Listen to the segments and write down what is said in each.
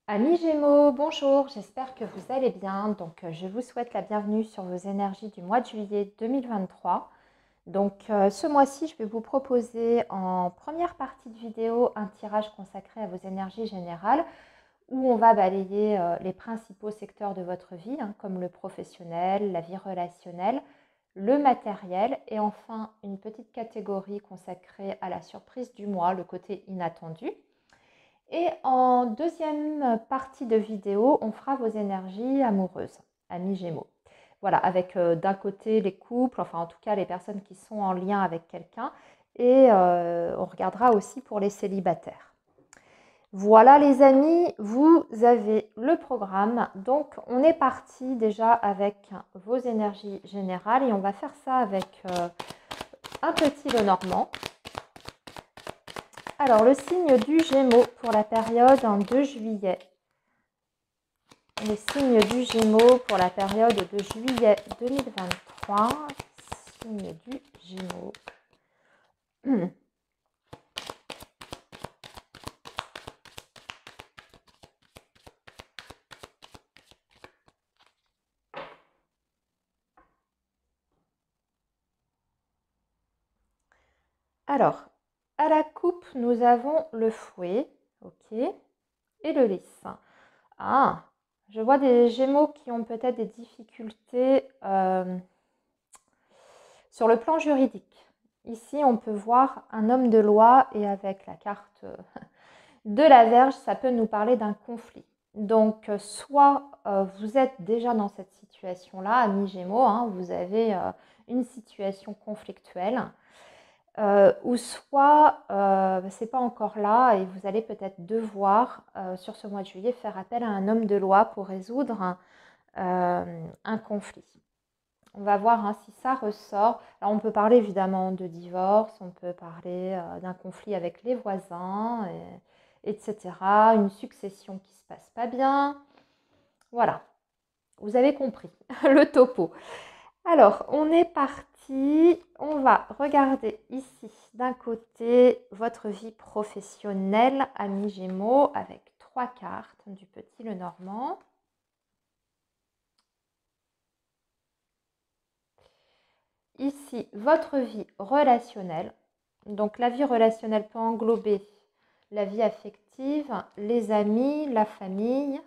Amis Gémeaux, bonjour, j'espère que vous allez bien. Je vous souhaite la bienvenue sur vos énergies du mois de juillet 2023. Ce mois-ci, je vais vous proposer en première partie de vidéo un tirage consacré à vos énergies générales où on va balayer les principaux secteurs de votre vie, comme le professionnel, la vie relationnelle, le matériel et enfin une petite catégorie consacrée à la surprise du mois, le côté inattendu. Et en deuxième partie de vidéo, on fera vos énergies amoureuses, amis Gémeaux. Voilà, avec d'un côté les couples, enfin en tout cas les personnes qui sont en lien avec quelqu'un, et on regardera aussi pour les célibataires. Voilà les amis, vous avez le programme. Donc on est parti déjà avec vos énergies générales et on va faire ça avec un petit Lenormand. Alors, le signe du Gémeaux pour la période de juillet. Les signes du Gémeaux pour la période de juillet 2023. Signe du Gémeaux. Alors, à la coupe, nous avons le fouet, ok, et le lys. Ah, je vois des Gémeaux qui ont peut-être des difficultés sur le plan juridique. Ici, on peut voir un homme de loi et avec la carte de la Vierge, ça peut nous parler d'un conflit. Donc, soit vous êtes déjà dans cette situation-là, amis Gémeaux, vous avez une situation conflictuelle, ou soit c'est pas encore là et vous allez peut-être devoir, sur ce mois de juillet, faire appel à un homme de loi pour résoudre un conflit. On va voir si ça ressort. Alors, on peut parler évidemment de divorce, on peut parler d'un conflit avec les voisins, etc. Une succession qui se passe pas bien. Voilà, vous avez compris le topo. Alors, on est parti. On va regarder ici d'un côté votre vie professionnelle, amis Gémeaux, avec 3 cartes du petit Lenormand. Ici, votre vie relationnelle. Donc, la vie relationnelle peut englober la vie affective, les amis, la famille,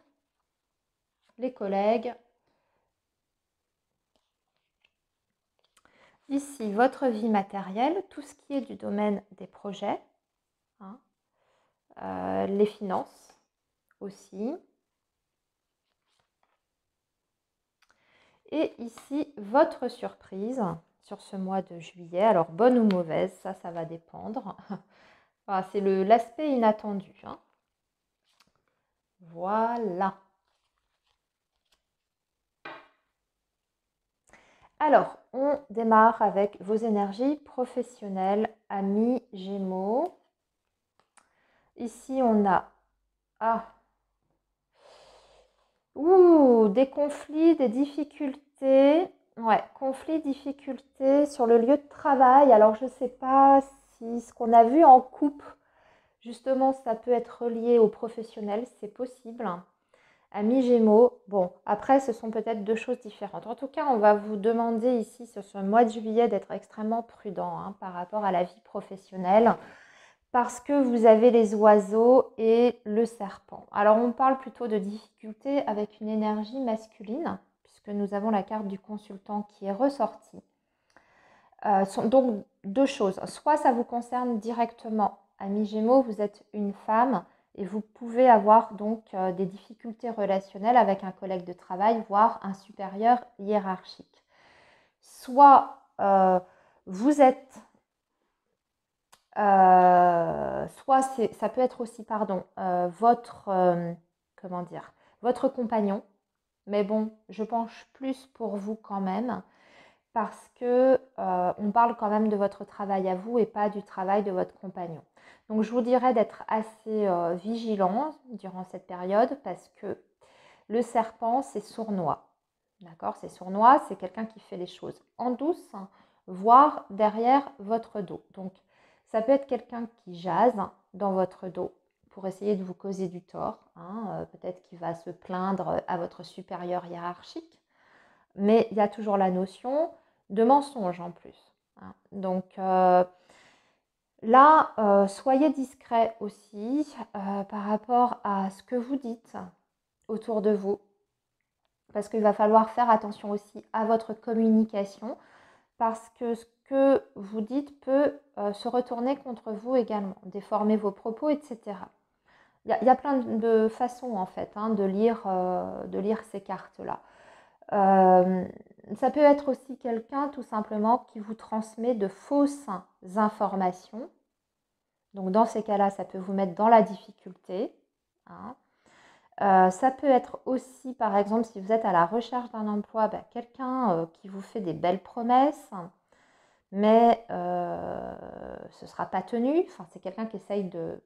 les collègues. Ici, votre vie matérielle, tout ce qui est du domaine des projets, les finances aussi. Et ici, votre surprise sur ce mois de juillet. Alors, bonne ou mauvaise, ça va dépendre. Voilà, c'est l'aspect inattendu. Voilà. Alors, on démarre avec vos énergies professionnelles, amis Gémeaux. Ici, on a des conflits, des difficultés. Ouais, conflits, difficultés sur le lieu de travail. Alors, je ne sais pas si ce qu'on a vu en coupe, justement, ça peut être relié au professionnel, c'est possible. Amis Gémeaux, bon, après, ce sont peut-être deux choses différentes. En tout cas, on va vous demander ici, sur ce mois de juillet, d'être extrêmement prudent par rapport à la vie professionnelle parce que vous avez les oiseaux et le serpent. Alors, on parle plutôt de difficultés avec une énergie masculine, puisque nous avons la carte du consultant qui est ressortie. Donc, deux choses. Soit ça vous concerne directement, amis Gémeaux, vous êtes une femme et vous pouvez avoir donc des difficultés relationnelles avec un collègue de travail, voire un supérieur hiérarchique. Soit vous êtes soit ça peut être aussi, votre compagnon. Mais bon, je penche plus pour vous quand même parce que on parle quand même de votre travail à vous et pas du travail de votre compagnon. Donc je vous dirais d'être assez vigilant durant cette période parce que le serpent, c'est sournois. D'accord? C'est sournois, c'est quelqu'un qui fait les choses en douce, voire derrière votre dos. Donc ça peut être quelqu'un qui jase dans votre dos pour essayer de vous causer du tort. Hein. Peut-être qu'il va se plaindre à votre supérieur hiérarchique, mais il y a toujours la notion de mensonge en plus. Hein. Donc là, soyez discret aussi par rapport à ce que vous dites autour de vous, parce qu'il va falloir faire attention aussi à votre communication, parce que ce que vous dites peut se retourner contre vous également, déformer vos propos, etc. Il y a plein de façons en fait hein, de lire ces cartes-là. Ça peut être aussi quelqu'un tout simplement qui vous transmet de fausses informations. Donc dans ces cas-là, ça peut vous mettre dans la difficulté. Hein. Ça peut être aussi, par exemple, si vous êtes à la recherche d'un emploi, quelqu'un qui vous fait des belles promesses, mais ce ne sera pas tenu. Enfin, c'est quelqu'un qui essaye de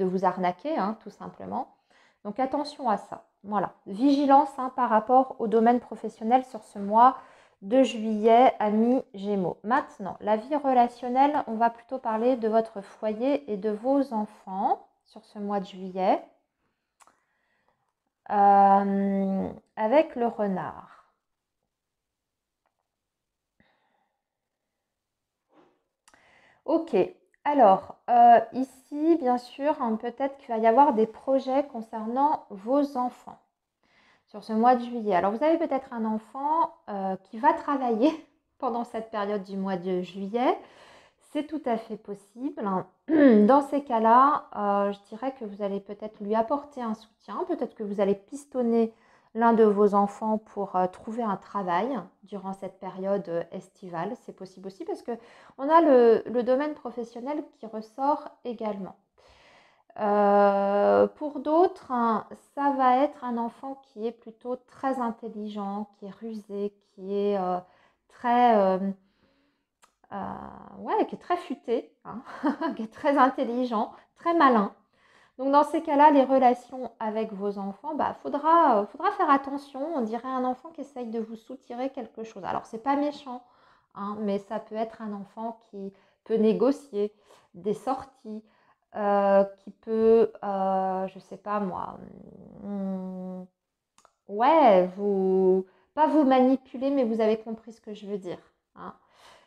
vous arnaquer, hein, tout simplement. Donc attention à ça. Voilà, vigilance hein, par rapport au domaine professionnel sur ce mois de juillet, amis Gémeaux. Maintenant, la vie relationnelle, on va plutôt parler de votre foyer et de vos enfants sur ce mois de juillet. Avec le renard. Ok, alors ici, bien sûr, hein, peut-être qu'il va y avoir des projets concernant vos enfants sur ce mois de juillet. Alors, vous avez peut-être un enfant qui va travailler pendant cette période du mois de juillet. C'est tout à fait possible. Dans ces cas-là, je dirais que vous allez peut-être lui apporter un soutien. Peut-être que vous allez pistonner l'un de vos enfants pour trouver un travail durant cette période estivale. C'est possible aussi parce qu'on a le domaine professionnel qui ressort également. Pour d'autres, hein, ça va être un enfant qui est plutôt très intelligent, qui est rusé, qui est très... qui est très futé, hein, qui est très intelligent, très malin. Donc dans ces cas-là, les relations avec vos enfants, faudra faire attention. On dirait un enfant qui essaye de vous soutirer quelque chose. Alors c'est pas méchant, hein, mais ça peut être un enfant qui peut négocier des sorties, qui peut, je sais pas moi, pas vous manipuler, mais vous avez compris ce que je veux dire. Hein.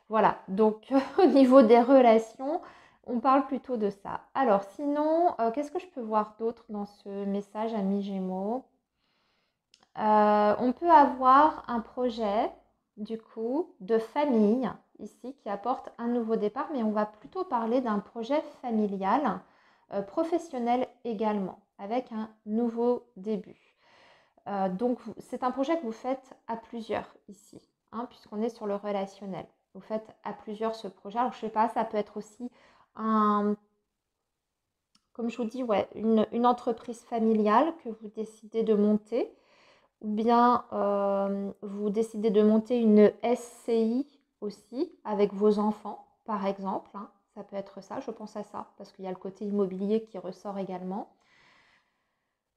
Voilà, donc au niveau des relations, on parle plutôt de ça. Alors sinon, qu'est-ce que je peux voir d'autre dans ce message, amis Gémeaux? On peut avoir un projet, du coup, de famille, ici, qui apporte un nouveau départ, mais on va plutôt parler d'un projet familial, professionnel également, avec un nouveau début. Donc, c'est un projet que vous faites à plusieurs ici, hein, puisqu'on est sur le relationnel. Vous faites à plusieurs ce projet. Alors, je ne sais pas, ça peut être aussi comme je vous dis, ouais, une entreprise familiale que vous décidez de monter, ou bien vous décidez de monter une SCI aussi avec vos enfants, par exemple. Hein. Ça peut être ça, je pense à ça, parce qu'il y a le côté immobilier qui ressort également.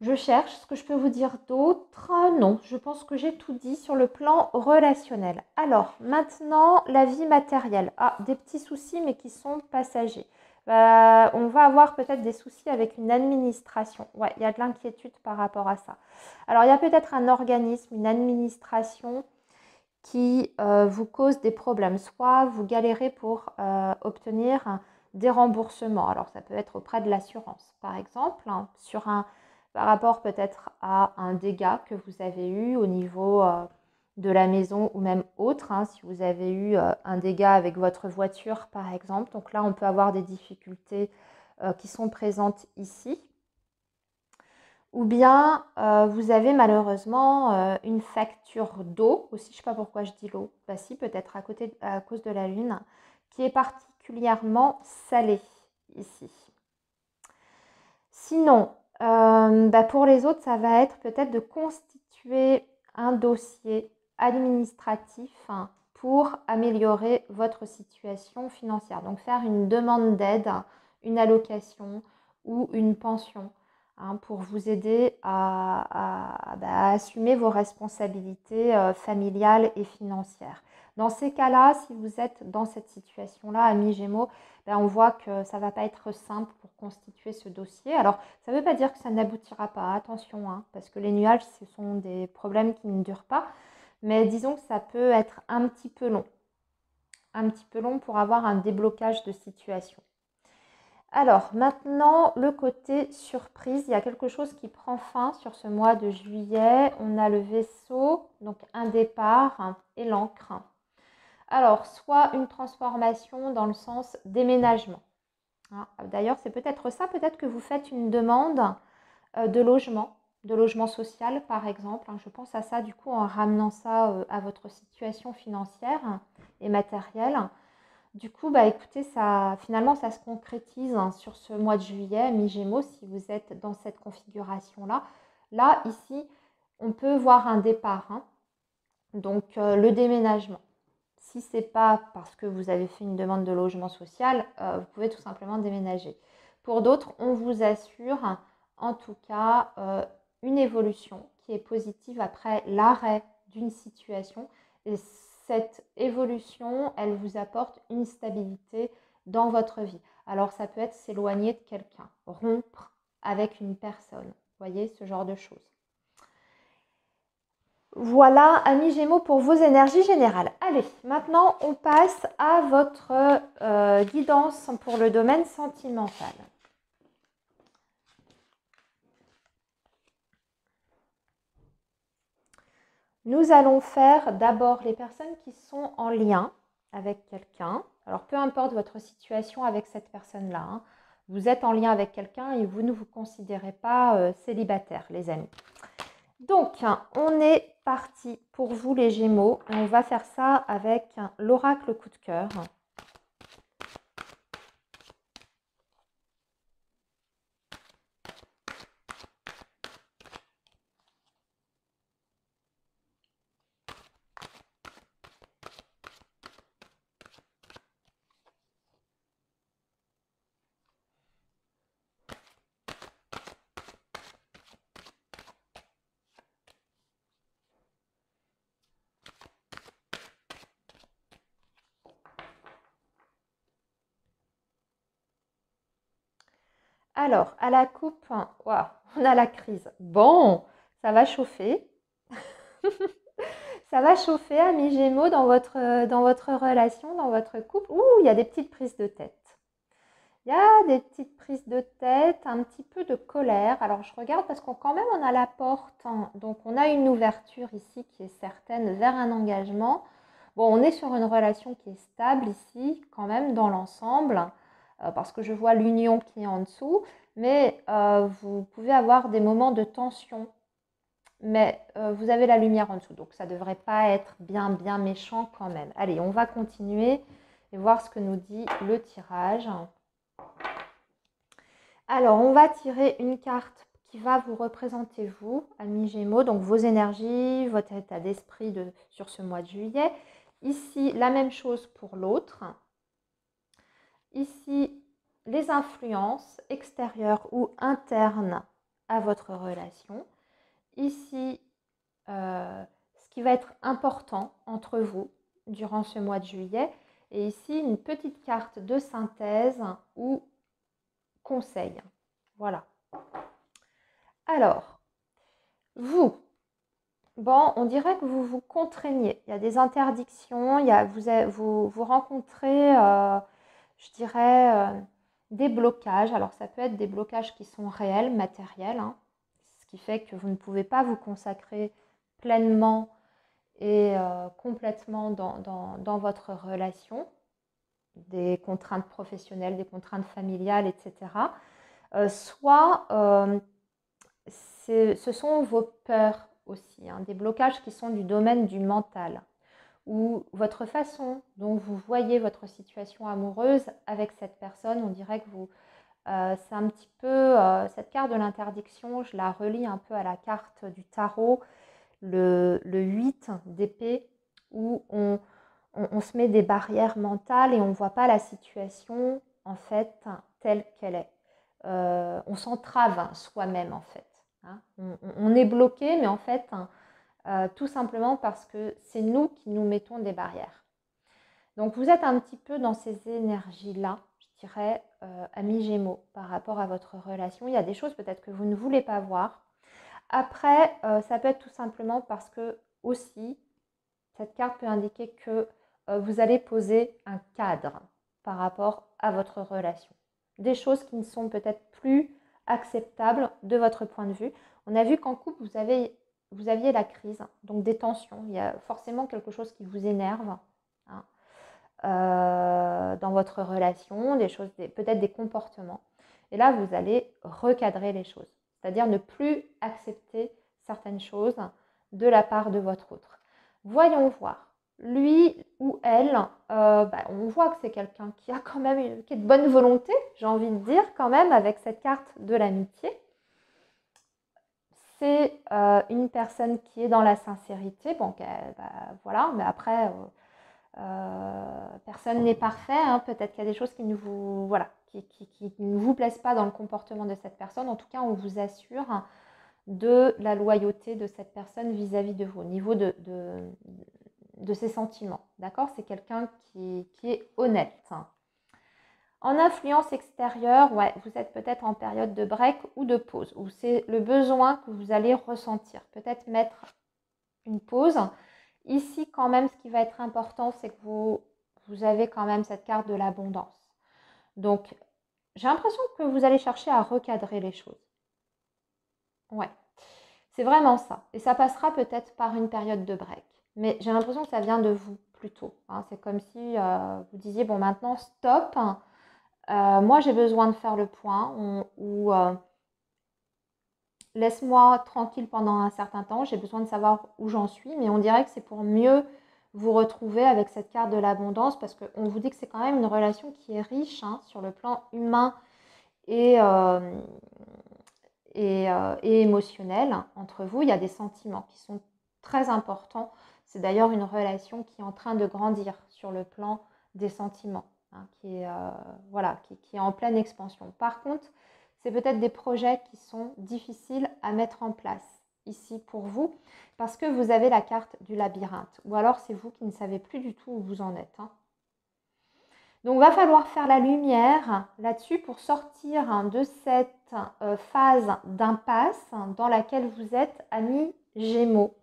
Je cherche ce que je peux vous dire d'autre. Non, je pense que j'ai tout dit sur le plan relationnel. Alors, maintenant, la vie matérielle. Ah, des petits soucis, mais qui sont passagers. On va avoir peut-être des soucis avec une administration. Ouais, il y a de l'inquiétude par rapport à ça. Alors, il y a peut-être un organisme, une administration qui vous cause des problèmes. Soit vous galérez pour obtenir des remboursements. Alors, ça peut être auprès de l'assurance, par exemple, hein, par rapport peut-être à un dégât que vous avez eu au niveau de la maison ou même autre, hein, si vous avez eu un dégât avec votre voiture par exemple. Donc là, on peut avoir des difficultés qui sont présentes ici. Ou bien vous avez malheureusement une facture d'eau, aussi je ne sais pas pourquoi je dis l'eau, si peut-être à cause de la lune, qui est particulièrement salée ici. Sinon, pour les autres, ça va être peut-être de constituer un dossier administratif hein, pour améliorer votre situation financière. Donc faire une demande d'aide, une allocation ou une pension hein, pour vous aider à assumer vos responsabilités familiales et financières. Dans ces cas-là, si vous êtes dans cette situation-là, amis Gémeaux, ben, on voit que ça ne va pas être simple pour constituer ce dossier. Alors, ça ne veut pas dire que ça n'aboutira pas, attention, hein, parce que les nuages, ce sont des problèmes qui ne durent pas, mais disons que ça peut être un petit peu long pour avoir un déblocage de situation. Alors maintenant, le côté surprise, il y a quelque chose qui prend fin sur ce mois de juillet. On a le vaisseau, donc un départ et l'encre. Alors, soit une transformation dans le sens déménagement. D'ailleurs, c'est peut-être ça, peut-être que vous faites une demande de logement social par exemple. Je pense à ça du coup en ramenant ça à votre situation financière et matérielle. Du coup, bah écoutez, finalement, ça se concrétise sur ce mois de juillet, mi-Gémeaux, si vous êtes dans cette configuration-là. Là, ici, on peut voir un départ, donc le déménagement. Si ce n'est pas parce que vous avez fait une demande de logement social, vous pouvez tout simplement déménager. Pour d'autres, on vous assure en tout cas une évolution qui est positive après l'arrêt d'une situation. Et cette évolution, elle vous apporte une stabilité dans votre vie. Alors ça peut être s'éloigner de quelqu'un, rompre avec une personne, vous voyez, ce genre de choses. Voilà, amis Gémeaux, pour vos énergies générales. Allez, maintenant, on passe à votre guidance pour le domaine sentimental. Nous allons faire d'abord les personnes qui sont en lien avec quelqu'un. Alors, peu importe votre situation avec cette personne-là, vous êtes en lien avec quelqu'un et vous ne vous considérez pas célibataire, les amis. Donc, on est parti pour vous les Gémeaux. Et on va faire ça avec l'oracle coup de cœur. Alors, à la coupe, wow, on a la crise. Bon, ça va chauffer. Ça va chauffer, amis Gémeaux, dans votre relation, dans votre couple. Ouh, il y a des petites prises de tête. Il y a des petites prises de tête, un petit peu de colère. Alors, je regarde parce qu'on quand même, on a la porte. Donc, on a une ouverture ici qui est certaine vers un engagement. Bon, on est sur une relation qui est stable ici, quand même, dans l'ensemble, parce que je vois l'union qui est en dessous. Mais vous pouvez avoir des moments de tension. Mais vous avez la lumière en dessous, donc ça ne devrait pas être bien méchant quand même. Allez, on va continuer et voir ce que nous dit le tirage. Alors, on va tirer une carte qui va vous représenter vous, amis Gémeaux, donc vos énergies, votre état d'esprit sur ce mois de juillet. Ici, la même chose pour l'autre. Ici, les influences extérieures ou internes à votre relation. Ici, ce qui va être important entre vous durant ce mois de juillet. Et ici, une petite carte de synthèse ou conseil. Voilà. Alors, vous, bon, on dirait que vous vous contraignez. Il y a des interdictions, vous rencontrez, je dirais, des blocages. Alors, ça peut être des blocages qui sont réels, matériels, ce qui fait que vous ne pouvez pas vous consacrer pleinement et complètement dans votre relation, des contraintes professionnelles, des contraintes familiales, etc. Soit ce sont vos peurs aussi, des blocages qui sont du domaine du mental, ou votre façon dont vous voyez votre situation amoureuse avec cette personne. On dirait que c'est un petit peu, cette carte de l'interdiction, je la relie un peu à la carte du tarot, le 8 d'épée, où on se met des barrières mentales et on ne voit pas la situation en fait telle qu'elle est. on s'entrave soi-même en fait. Hein. On est bloqué, mais en fait, tout simplement parce que c'est nous qui nous mettons des barrières. Donc vous êtes un petit peu dans ces énergies-là, je dirais, amis Gémeaux, par rapport à votre relation. Il y a des choses peut-être que vous ne voulez pas voir. Après, ça peut être tout simplement parce que aussi, cette carte peut indiquer que vous allez poser un cadre par rapport à votre relation. Des choses qui ne sont peut-être plus acceptables de votre point de vue. On a vu qu'en couple, vous aviez la crise, donc des tensions. Il y a forcément quelque chose qui vous énerve hein, dans votre relation, des choses, peut-être des comportements. Et là, vous allez recadrer les choses, c'est-à-dire ne plus accepter certaines choses de la part de votre autre. Voyons voir. Lui ou elle, on voit que c'est quelqu'un qui a quand même qui est de bonne volonté, j'ai envie de dire quand même, avec cette carte de l'amitié. C'est une personne qui est dans la sincérité. Bon, voilà, mais après, personne n'est parfait. Hein. Peut-être qu'il y a des choses qui ne vous, voilà, qui ne vous plaisent pas dans le comportement de cette personne. En tout cas, on vous assure de la loyauté de cette personne vis-à-vis de vous, au niveau de ses sentiments. D'accord? C'est quelqu'un qui est honnête. En influence extérieure, ouais, vous êtes peut-être en période de break ou de pause, où c'est le besoin que vous allez ressentir. Peut-être mettre une pause. Ici, quand même, ce qui va être important, c'est que vous avez quand même cette carte de l'abondance. Donc, j'ai l'impression que vous allez chercher à recadrer les choses. Ouais, c'est vraiment ça. Et ça passera peut-être par une période de break. Mais j'ai l'impression que ça vient de vous plutôt. Hein. C'est comme si vous disiez, bon, maintenant, stop. Moi, j'ai besoin de faire le point ou laisse-moi tranquille pendant un certain temps. J'ai besoin de savoir où j'en suis. Mais on dirait que c'est pour mieux vous retrouver avec cette carte de l'abondance parce qu'on vous dit que c'est quand même une relation qui est riche hein, sur le plan humain et émotionnel entre vous. Il y a des sentiments qui sont très importants. C'est d'ailleurs une relation qui est en train de grandir sur le plan des sentiments, hein, qui est en pleine expansion. Par contre, c'est peut-être des projets qui sont difficiles à mettre en place ici pour vous parce que vous avez la carte du labyrinthe ou alors c'est vous qui ne savez plus du tout où vous en êtes. Hein. Donc, il va falloir faire la lumière là-dessus pour sortir de cette phase d'impasse dans laquelle vous êtes, amis Gémeaux,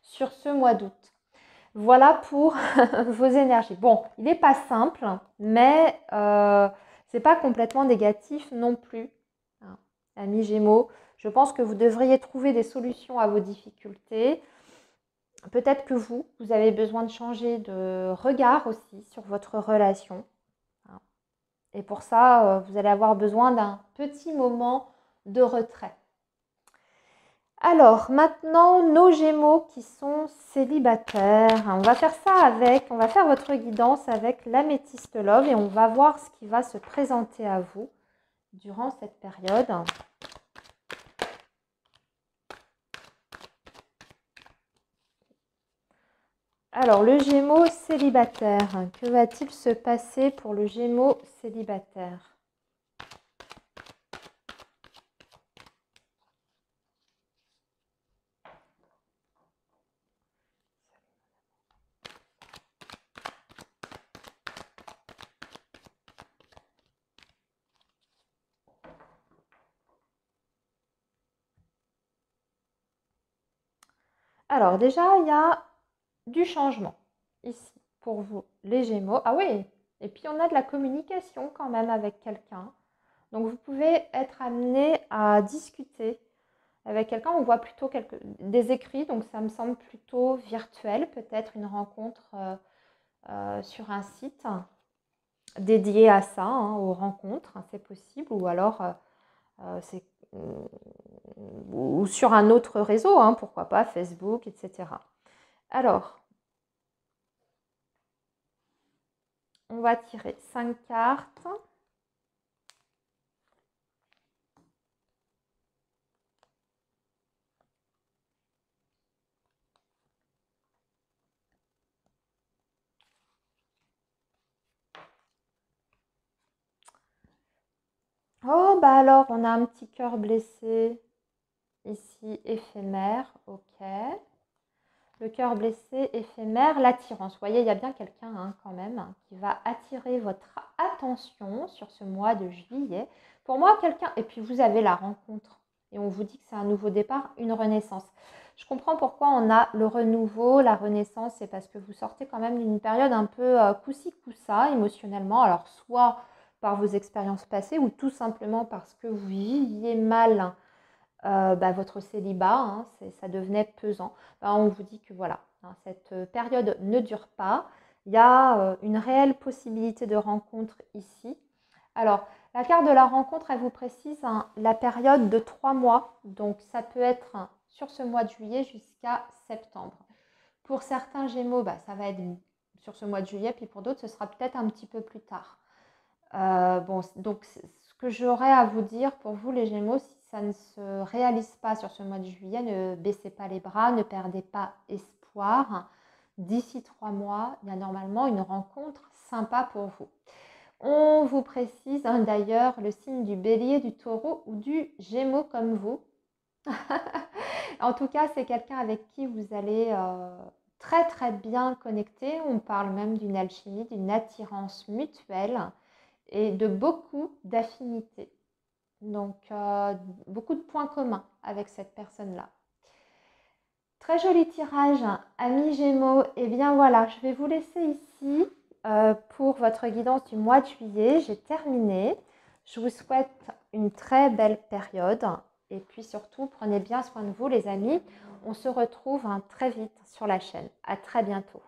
sur ce mois d'août. Voilà pour vos énergies. Bon, il n'est pas simple, mais ce n'est pas complètement négatif non plus, hein, amis Gémeaux. Je pense que vous devriez trouver des solutions à vos difficultés. Peut-être que vous avez besoin de changer de regard aussi sur votre relation. Et pour ça, vous allez avoir besoin d'un petit moment de retrait. Alors, maintenant, nos Gémeaux qui sont célibataires. On va faire ça on va faire votre guidance avec l'améthyste love et on va voir ce qui va se présenter à vous durant cette période. Alors, le Gémeaux célibataire, que va-t-il se passer pour le Gémeaux célibataire ? Alors, déjà, il y a du changement ici pour vous, les Gémeaux. Ah oui, et puis on a de la communication quand même avec quelqu'un. Donc vous pouvez être amené à discuter avec quelqu'un. On voit plutôt des écrits, donc ça me semble plutôt virtuel, peut-être une rencontre sur un site dédié à ça, hein, aux rencontres, hein, c'est possible, ou alors ou sur un autre réseau, hein, pourquoi pas Facebook, etc. Alors, on va tirer 5 cartes. Oh, bah alors, on a un petit cœur blessé ici, éphémère, ok. Le cœur blessé, éphémère, l'attirance. Vous voyez, il y a bien quelqu'un quand même qui va attirer votre attention sur ce mois de juillet. Pour moi, quelqu'un, et puis vous avez la rencontre, et on vous dit que c'est un nouveau départ, une renaissance. Je comprends pourquoi on a le renouveau, la renaissance, c'est parce que vous sortez quand même d'une période un peu coup-ci, coup-ça, émotionnellement. Alors, soit par vos expériences passées, ou tout simplement parce que vous viviez mal votre célibat, ça devenait pesant. On vous dit que voilà, cette période ne dure pas. Il y a une réelle possibilité de rencontre ici. Alors, la carte de la rencontre, elle vous précise la période de 3 mois. Donc, ça peut être sur ce mois de juillet jusqu'à septembre. Pour certains Gémeaux, ça va être sur ce mois de juillet, puis pour d'autres, ce sera peut-être un petit peu plus tard. Donc ce que j'aurais à vous dire pour vous les Gémeaux, si ça ne se réalise pas sur ce mois de juillet, ne baissez pas les bras, ne perdez pas espoir. D'ici 3 mois, il y a normalement une rencontre sympa pour vous. On vous précise d'ailleurs le signe du bélier, du taureau ou du gémeaux comme vous. En tout cas, c'est quelqu'un avec qui vous allez très très bien connecter. On parle même d'une alchimie, d'une attirance mutuelle et de beaucoup d'affinités. Donc, beaucoup de points communs avec cette personne-là. Très joli tirage, amis Gémeaux. Et bien voilà, je vais vous laisser ici pour votre guidance du mois de juillet. J'ai terminé. Je vous souhaite une très belle période. Et puis surtout, prenez bien soin de vous les amis. On se retrouve très vite sur la chaîne. À très bientôt.